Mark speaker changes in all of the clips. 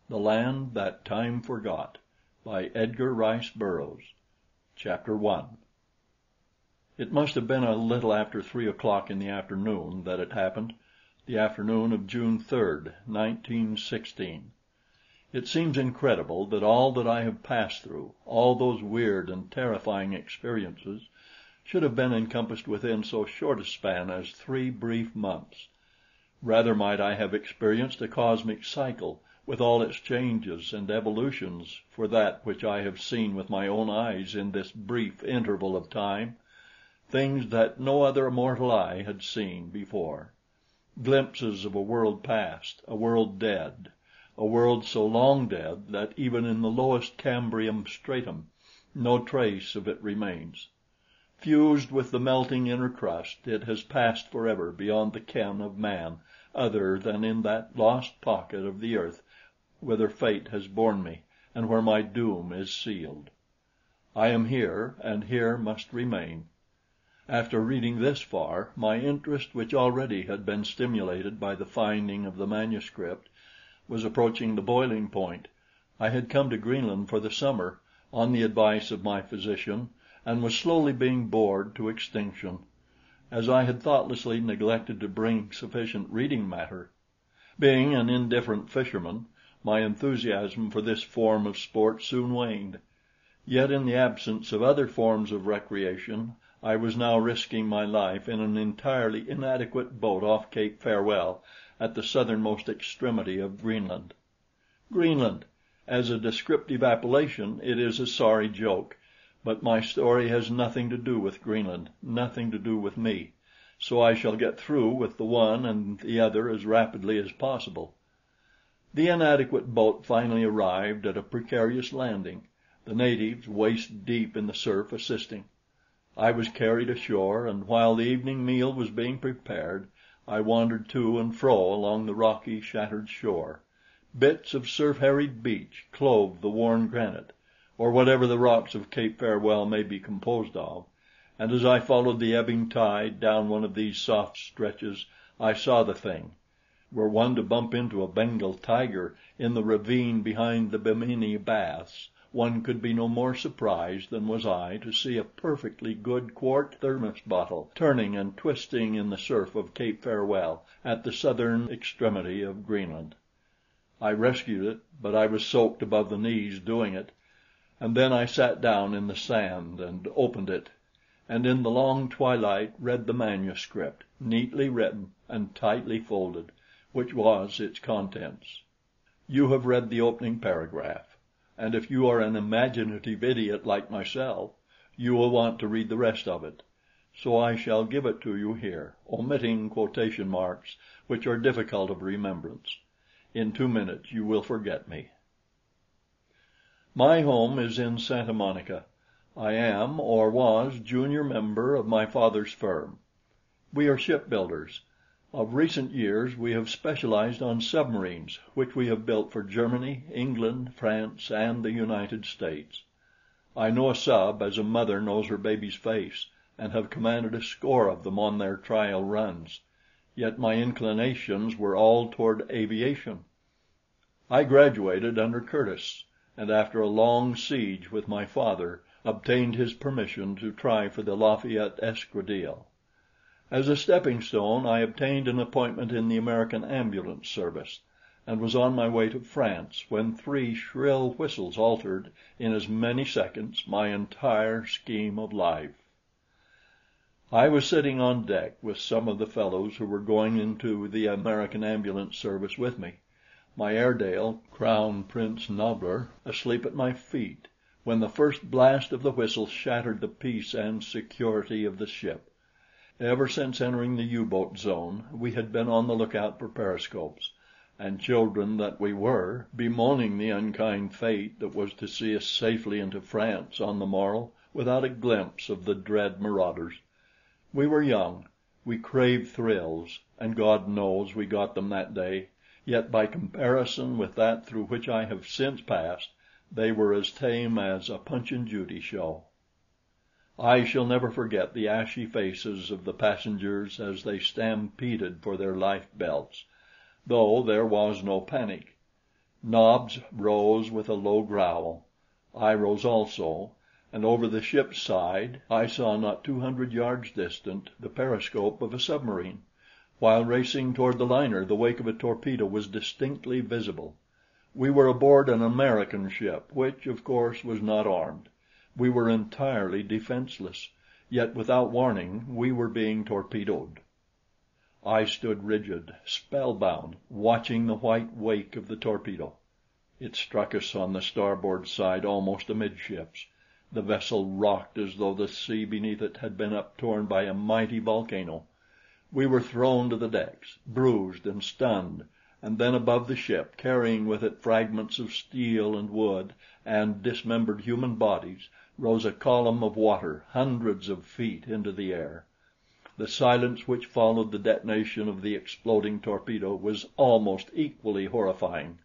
Speaker 1: THE LAND THAT TIME FORGOT by Edgar Rice Burroughs. Chapter 1. It must have been a little after 3 o'clock in the afternoon that it happened, the afternoon of June 3rd, 1916. It seems incredible that all that I have passed through, all those weird and terrifying experiences, should have been encompassed within so short a span as 3 brief months. Rather might I have experienced a cosmic cycle, with all its changes and evolutions, for that which I have seen with my own eyes in this brief interval of time, things that no other mortal eye had seen before, glimpses of a world past, a world dead, a world so long dead that even in the lowest Cambrian stratum no trace of it remains. Fused with the melting inner crust, it has passed forever beyond the ken of man, other than in that lost pocket of the earth whither fate has borne me, and where my doom is sealed. I am here, and here must remain. After reading this far, my interest, which already had been stimulated by the finding of the manuscript, was approaching the boiling point. I had come to Greenland for the summer, on the advice of my physician, and was slowly being bored to extinction, as I had thoughtlessly neglected to bring sufficient reading matter. Being an indifferent fisherman, my enthusiasm for this form of sport soon waned. Yet in the absence of other forms of recreation, I was now risking my life in an entirely inadequate boat off Cape Farewell, at the southernmost extremity of Greenland. Greenland! As a descriptive appellation, it is a sorry joke, but my story has nothing to do with Greenland, nothing to do with me, so I shall get through with the one and the other as rapidly as possible. The inadequate boat finally arrived at a precarious landing, the natives waist deep in the surf assisting. I was carried ashore, and while the evening meal was being prepared, I wandered to and fro along the rocky, shattered shore. Bits of surf-harried beach clove the worn granite, or whatever the rocks of Cape Farewell may be composed of, and as I followed the ebbing tide down one of these soft stretches, I saw the thing. Were one to bump into a Bengal tiger in the ravine behind the Bimini Baths, one could be no more surprised than was I to see a perfectly good quart thermos bottle turning and twisting in the surf of Cape Farewell, at the southern extremity of Greenland. I rescued it, but I was soaked above the knees doing it, and then I sat down in the sand and opened it, and in the long twilight read the manuscript, neatly written and tightly folded, which was its contents. You have read the opening paragraph, and if you are an imaginative idiot like myself, you will want to read the rest of it, so I shall give it to you here, omitting quotation marks which are difficult of remembrance. In 2 minutes you will forget me. My home is in Santa Monica. I am, or was, junior member of my father's firm. We are shipbuilders. Of recent years we have specialized on submarines, which we have built for Germany, England, France, and the United States. I know a sub as a mother knows her baby's face, and have commanded a score of them on their trial runs, yet my inclinations were all toward aviation. I graduated under Curtiss, and after a long siege with my father, obtained his permission to try for the Lafayette Escadrille. As a stepping stone, I obtained an appointment in the American Ambulance Service, and was on my way to France when 3 shrill whistles altered, in as many seconds, my entire scheme of life. I was sitting on deck with some of the fellows who were going into the American Ambulance Service with me, my Airedale, Crown Prince Nobbler, asleep at my feet, when the first blast of the whistle shattered the peace and security of the ship. Ever since entering the U-boat zone, we had been on the lookout for periscopes, and children that we were, bemoaning the unkind fate that was to see us safely into France on the morrow without a glimpse of the dread marauders. We were young, we craved thrills, and God knows we got them that day, yet by comparison with that through which I have since passed, they were as tame as a Punch and Judy show. I shall never forget the ashy faces of the passengers as they stampeded for their life belts, though there was no panic. Nobs rose with a low growl. I rose also, and over the ship's side I saw, not 200 yards distant, the periscope of a submarine. While racing toward the liner, the wake of a torpedo was distinctly visible. We were aboard an American ship, which, of course, was not armed. We were entirely defenseless, yet without warning we were being torpedoed. I stood rigid, spellbound, watching the white wake of the torpedo. It struck us on the starboard side almost amidships. The vessel rocked as though the sea beneath it had been uptorn by a mighty volcano. We were thrown to the decks, bruised and stunned, and then above the ship, carrying with it fragments of steel and wood and dismembered human bodies, rose a column of water hundreds of feet into the air. The silence which followed the detonation of the exploding torpedo was almost equally horrifying.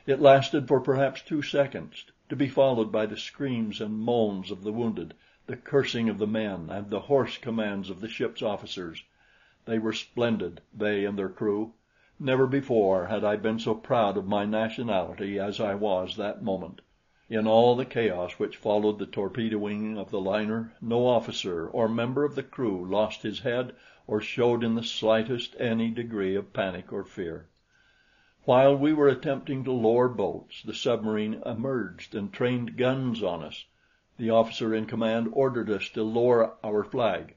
Speaker 1: It lasted for perhaps 2 seconds, to be followed by the screams and moans of the wounded, the cursing of the men, and the hoarse commands of the ship's officers. They were splendid, they and their crew. Never before had I been so proud of my nationality as I was that moment. In all the chaos which followed the torpedoing of the liner, no officer or member of the crew lost his head or showed in the slightest any degree of panic or fear. While we were attempting to lower boats, the submarine emerged and trained guns on us. The officer in command ordered us to lower our flag,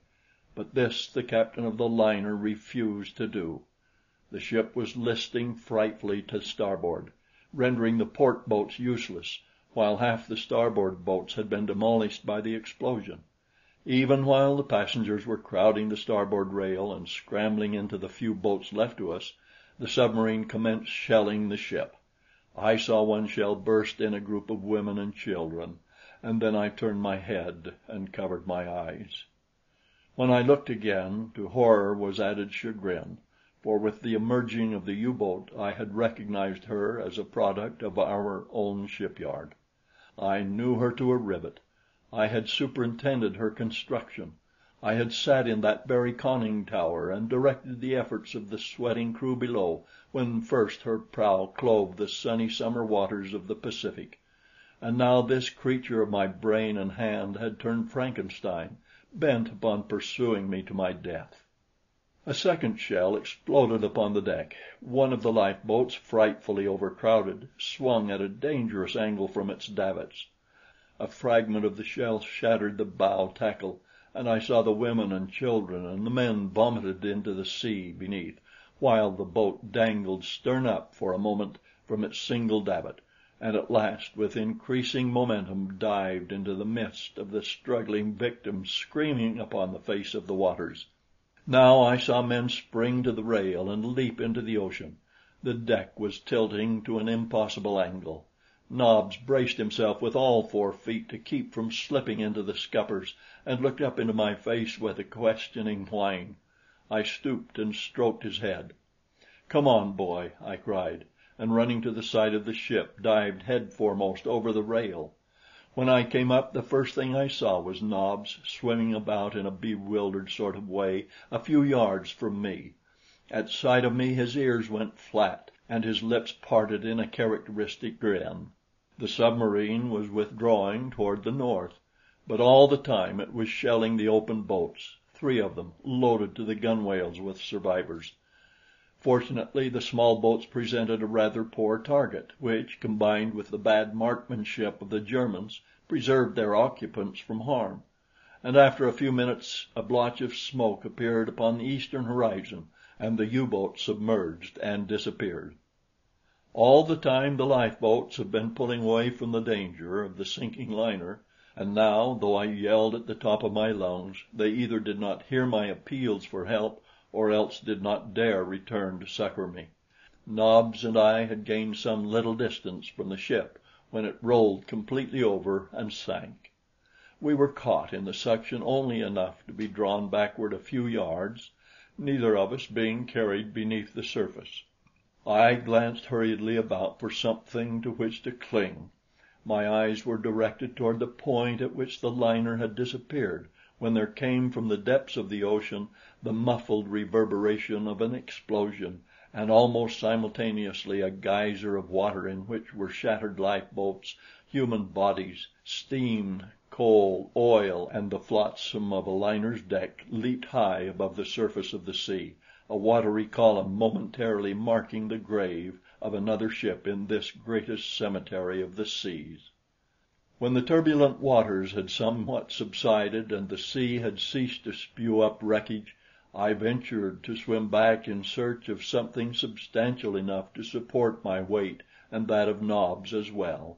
Speaker 1: but this the captain of the liner refused to do. The ship was listing frightfully to starboard, rendering the port boats useless, while half the starboard boats had been demolished by the explosion. Even while the passengers were crowding the starboard rail and scrambling into the few boats left to us, the submarine commenced shelling the ship. I saw one shell burst in a group of women and children, and then I turned my head and covered my eyes. When I looked again, to horror was added chagrin, for with the emerging of the U-boat I had recognized her as a product of our own shipyard. I knew her to a rivet. I had superintended her construction. I had sat in that very conning tower and directed the efforts of the sweating crew below when first her prow clove the sunny summer waters of the Pacific. And now this creature of my brain and hand had turned Frankenstein, bent upon pursuing me to my death. A second shell exploded upon the deck. One of the lifeboats, frightfully overcrowded, swung at a dangerous angle from its davits. A fragment of the shell shattered the bow tackle, and I saw the women and children and the men vomited into the sea beneath, while the boat dangled stern up for a moment from its single davit, and at last, with increasing momentum, dived into the midst of the struggling victims screaming upon the face of the waters. Now I saw men spring to the rail and leap into the ocean. The deck was tilting to an impossible angle. Nobs braced himself with all 4 feet to keep from slipping into the scuppers, and looked up into my face with a questioning whine. I stooped and stroked his head. "Come on, boy," I cried, and running to the side of the ship, dived head foremost over the rail. When I came up, the first thing I saw was Nobs swimming about in a bewildered sort of way a few yards from me. At sight of me his ears went flat and his lips parted in a characteristic grin. The submarine was withdrawing toward the north, but all the time it was shelling the open boats, 3 of them loaded to the gunwales with survivors. Fortunately, the small boats presented a rather poor target, which, combined with the bad marksmanship of the Germans, preserved their occupants from harm, and after a few minutes a blotch of smoke appeared upon the eastern horizon, and the U-boat submerged and disappeared. All the time the lifeboats had been pulling away from the danger of the sinking liner, and now, though I yelled at the top of my lungs, they either did not hear my appeals for help or else did not dare return to succor me. Nobs and I had gained some little distance from the ship when it rolled completely over and sank. We were caught in the suction only enough to be drawn backward a few yards, neither of us being carried beneath the surface. I glanced hurriedly about for something to which to cling. My eyes were directed toward the point at which the liner had disappeared, when there came from the depths of the ocean the muffled reverberation of an explosion, and almost simultaneously a geyser of water in which were shattered lifeboats, human bodies, steam, coal, oil, and the flotsam of a liner's deck, leaped high above the surface of the sea, a watery column momentarily marking the grave of another ship in this greatest cemetery of the seas. When the turbulent waters had somewhat subsided and the sea had ceased to spew up wreckage, I ventured to swim back in search of something substantial enough to support my weight and that of Nobs as well.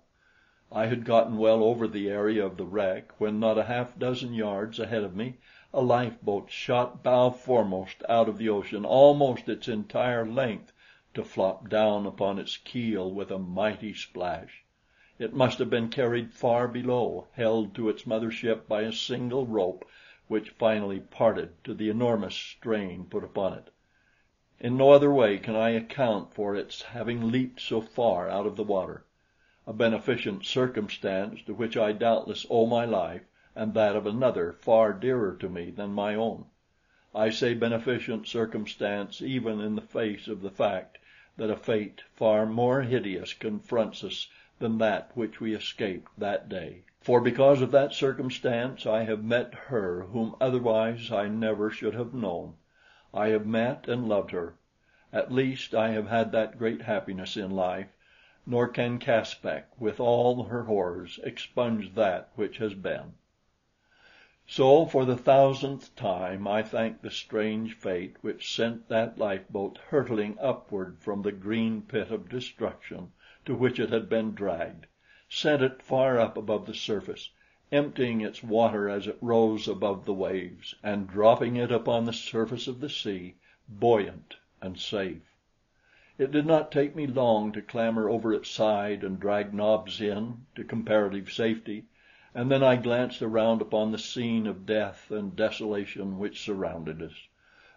Speaker 1: I had gotten well over the area of the wreck when, not a half dozen yards ahead of me, a lifeboat shot bow foremost out of the ocean almost its entire length, to flop down upon its keel with a mighty splash. It must have been carried far below, held to its mother ship by a single rope, which finally parted to the enormous strain put upon it. In no other way can I account for its having leaped so far out of the water, a beneficent circumstance to which I doubtless owe my life and that of another far dearer to me than my own. I say beneficent circumstance even in the face of the fact that a fate far more hideous confronts us than that which we escaped that day. For because of that circumstance I have met her whom otherwise I never should have known. I have met and loved her. At least I have had that great happiness in life, nor can Caspak, with all her horrors, expunge that which has been. So for the thousandth time I thank the strange fate which sent that lifeboat hurtling upward from the green pit of destruction to which it had been dragged, sent it far up above the surface, emptying its water as it rose above the waves, and dropping it upon the surface of the sea, buoyant and safe. It did not take me long to clamber over its side and drag Nobs in to comparative safety, and then I glanced around upon the scene of death and desolation which surrounded us.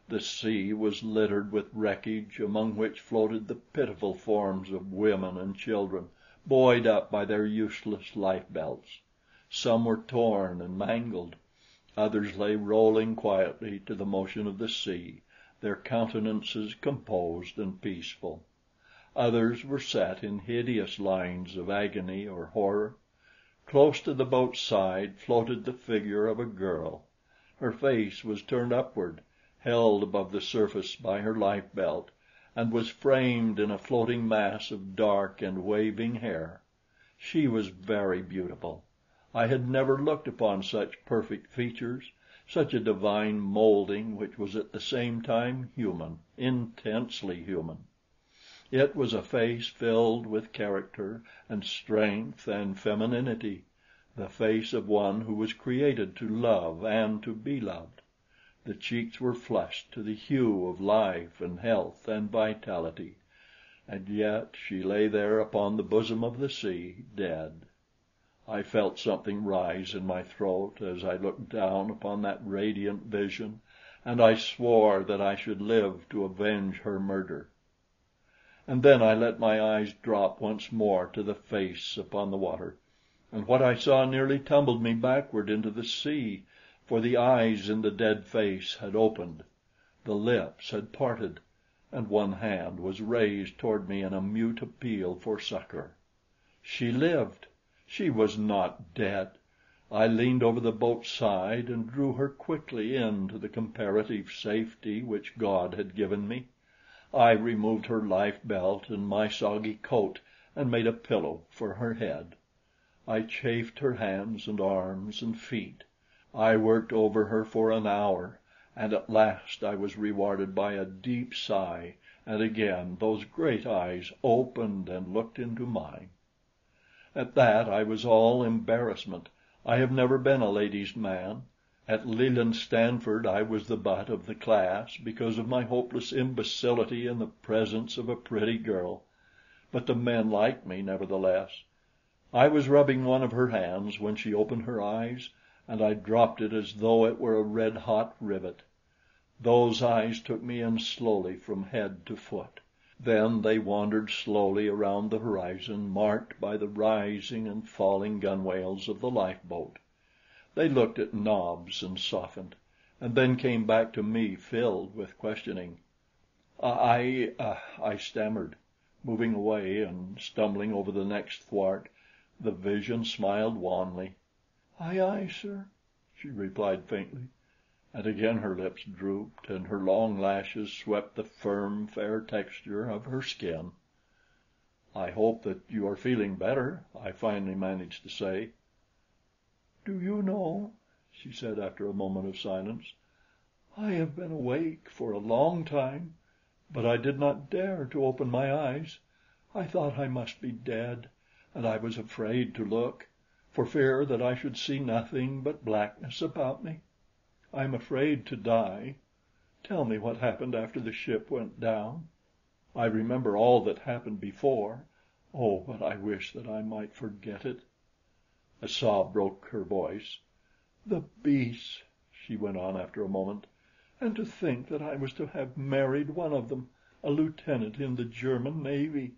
Speaker 1: The sea was littered with wreckage, among which floated the pitiful forms of women and children, buoyed up by their useless life belts. Some were torn and mangled. Others lay rolling quietly to the motion of the sea, their countenances composed and peaceful. Others were set in hideous lines of agony or horror. Close to the boat's side floated the figure of a girl. Her face was turned upward, held above the surface by her life belt, and was framed in a floating mass of dark and waving hair. She was very beautiful. I had never looked upon such perfect features, such a divine molding which was at the same time human, intensely human. It was a face filled with character and strength and femininity, the face of one who was created to love and to be loved. The cheeks were flushed to the hue of life and health and vitality, and yet she lay there upon the bosom of the sea, dead. I felt something rise in my throat as I looked down upon that radiant vision, and I swore that I should live to avenge her murder. And then I let my eyes drop once more to the face upon the water, and what I saw nearly tumbled me backward into the sea, for the eyes in the dead face had opened, the lips had parted, and one hand was raised toward me in a mute appeal for succor. She lived! She was not dead! I leaned over the boat's side and drew her quickly into the comparative safety which God had given me. I removed her life belt and my soggy coat and made a pillow for her head. I chafed her hands and arms and feet. I worked over her for an hour, and at last I was rewarded by a deep sigh, and again those great eyes opened and looked into mine. At that I was all embarrassment. I have never been a ladies' man. At Leland Stanford I was the butt of the class because of my hopeless imbecility in the presence of a pretty girl, but the men liked me nevertheless. I was rubbing one of her hands when she opened her eyes, and I dropped it as though it were a red-hot rivet. Those eyes took me in slowly from head to foot. Then they wandered slowly around the horizon marked by the rising and falling gunwales of the lifeboat. They looked at Nobs and softened, and then came back to me filled with questioning. I stammered, moving away and stumbling over the next thwart. The vision smiled wanly. "Aye, aye, sir," she replied faintly, and again her lips drooped and her long lashes swept the firm, fair texture of her skin. "I hope that you are feeling better," I finally managed to say. "Do you know," she said after a moment of silence, "I have been awake for a long time, but I did not dare to open my eyes. I thought I must be dead, and I was afraid to look, for fear that I should see nothing but blackness about me. I am afraid to die. Tell me what happened after the ship went down. I remember all that happened before. Oh, but I wish that I might forget it." A sob broke her voice. "The beasts!" she went on after a moment. "And to think that I was to have married one of them, a lieutenant in the German navy!"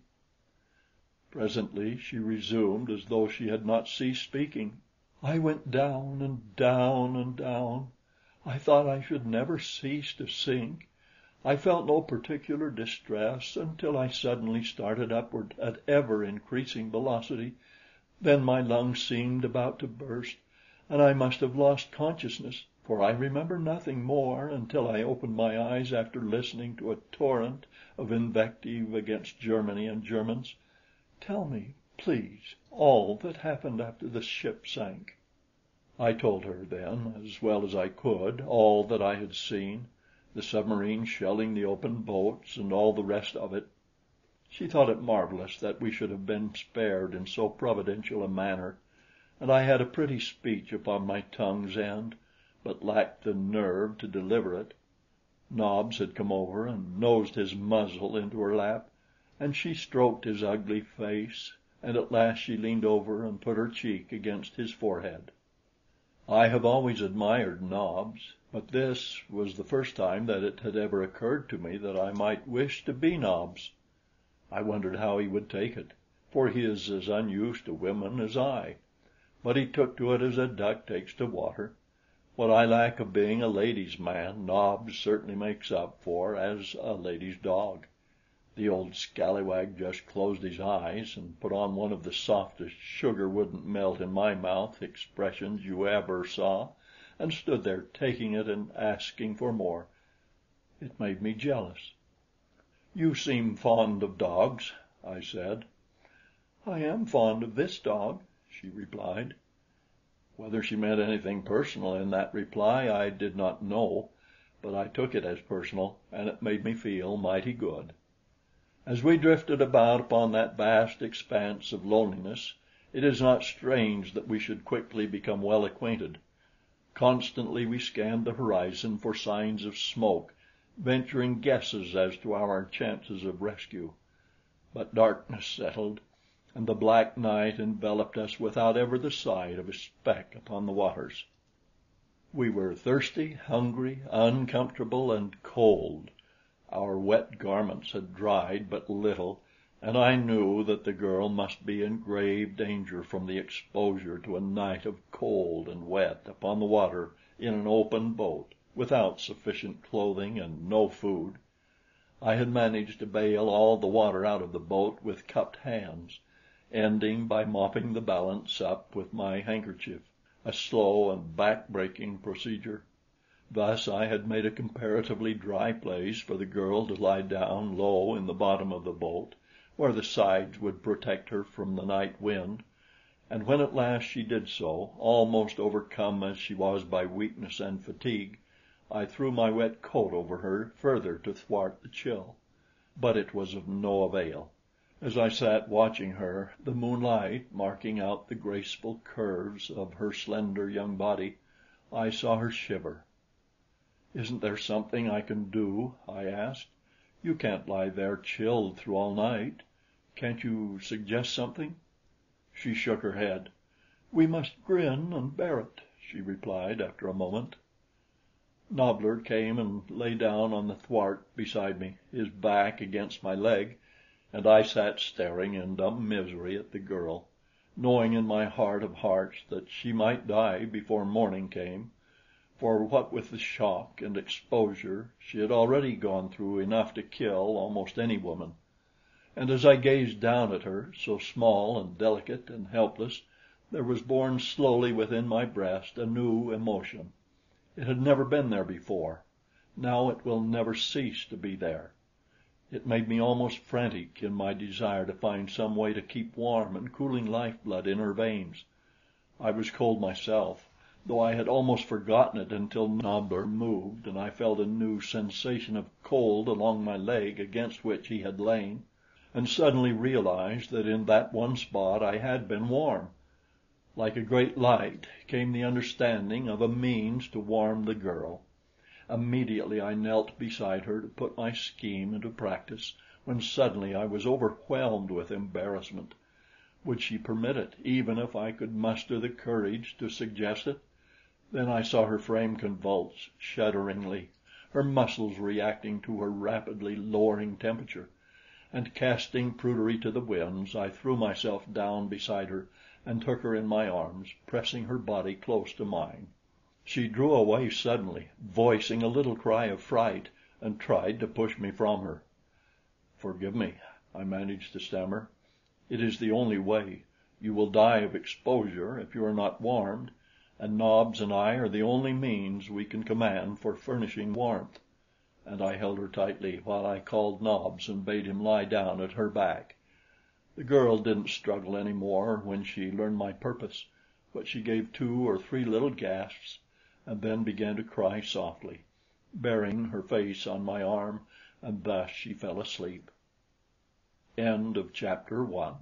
Speaker 1: Presently she resumed as though she had not ceased speaking. "I went down and down and down. I thought I should never cease to sink. I felt no particular distress until I suddenly started upward at ever increasing velocity. Then my lungs seemed about to burst, and I must have lost consciousness, for I remember nothing more until I opened my eyes after listening to a torrent of invective against Germany and Germans. Tell me, please, all that happened after the ship sank." I told her then, as well as I could, all that I had seen, the submarine shelling the open boats and all the rest of it. She thought it marvelous that we should have been spared in so providential a manner, and I had a pretty speech upon my tongue's end, but lacked the nerve to deliver it. Nobs had come over and nosed his muzzle into her lap, and she stroked his ugly face, and at last she leaned over and put her cheek against his forehead. I have always admired Nobs, but this was the first time that it had ever occurred to me that I might wish to be Nobs. I wondered how he would take it, for he is as unused to women as I, but he took to it as a duck takes to water. What I lack of being a ladies' man, Nobs certainly makes up for as a ladies' dog. The old scallywag just closed his eyes and put on one of the softest sugar wouldn't melt in my mouth expressions you ever saw, and stood there taking it and asking for more. It made me jealous. "You seem fond of dogs," I said. "I am fond of this dog," she replied. Whether she meant anything personal in that reply I did not know, but I took it as personal, and it made me feel mighty good. As we drifted about upon that vast expanse of loneliness, it is not strange that we should quickly become well acquainted. Constantly we scanned the horizon for signs of smoke, venturing guesses as to our chances of rescue. But darkness settled, and the black night enveloped us without ever the sight of a speck upon the waters. We were thirsty, hungry, uncomfortable, and cold. Our wet garments had dried but little, and I knew that the girl must be in grave danger from the exposure to a night of cold and wet upon the water in an open boat, without sufficient clothing and no food. I had managed to bail all the water out of the boat with cupped hands, ending by mopping the balance up with my handkerchief, a slow and back-breaking procedure. Thus I had made a comparatively dry place for the girl to lie down low in the bottom of the boat, where the sides would protect her from the night wind, and when at last she did so, almost overcome as she was by weakness and fatigue, I threw my wet coat over her further to thwart the chill. But it was of no avail. As I sat watching her, the moonlight marking out the graceful curves of her slender young body, I saw her shiver. "Isn't there something I can do?" I asked. "You can't lie there chilled through all night. Can't you suggest something?" She shook her head. "We must grin and bear it," she replied after a moment. Nobbler came and lay down on the thwart beside me, his back against my leg, and I sat staring in dumb misery at the girl, knowing in my heart of hearts that she might die before morning came. for what with the shock and exposure, she had already gone through enough to kill almost any woman. And as I gazed down at her, so small and delicate and helpless, there was born slowly within my breast a new emotion. It had never been there before; now it will never cease to be there. It made me almost frantic in my desire to find some way to keep warm and cooling lifeblood in her veins. I was cold myself, though I had almost forgotten it until Nobbler moved and I felt a new sensation of cold along my leg against which he had lain, and suddenly realized that in that one spot I had been warm. Like a great light came the understanding of a means to warm the girl. Immediately I knelt beside her to put my scheme into practice, when suddenly I was overwhelmed with embarrassment. Would she permit it, even if I could muster the courage to suggest it? Then I saw her frame convulse shudderingly, her muscles reacting to her rapidly lowering temperature, and casting prudery to the winds, I threw myself down beside her and took her in my arms, pressing her body close to mine. She drew away suddenly, voicing a little cry of fright, and tried to push me from her. "Forgive me," I managed to stammer. "It is the only way. You will die of exposure if you are not warmed, and Nobs and I are the only means we can command for furnishing warmth." And I held her tightly while I called Nobs and bade him lie down at her back. The girl didn't struggle any more when she learned my purpose, but she gave 2 or 3 little gasps, and then began to cry softly, burying her face on my arm, and thus she fell asleep. Chapter 2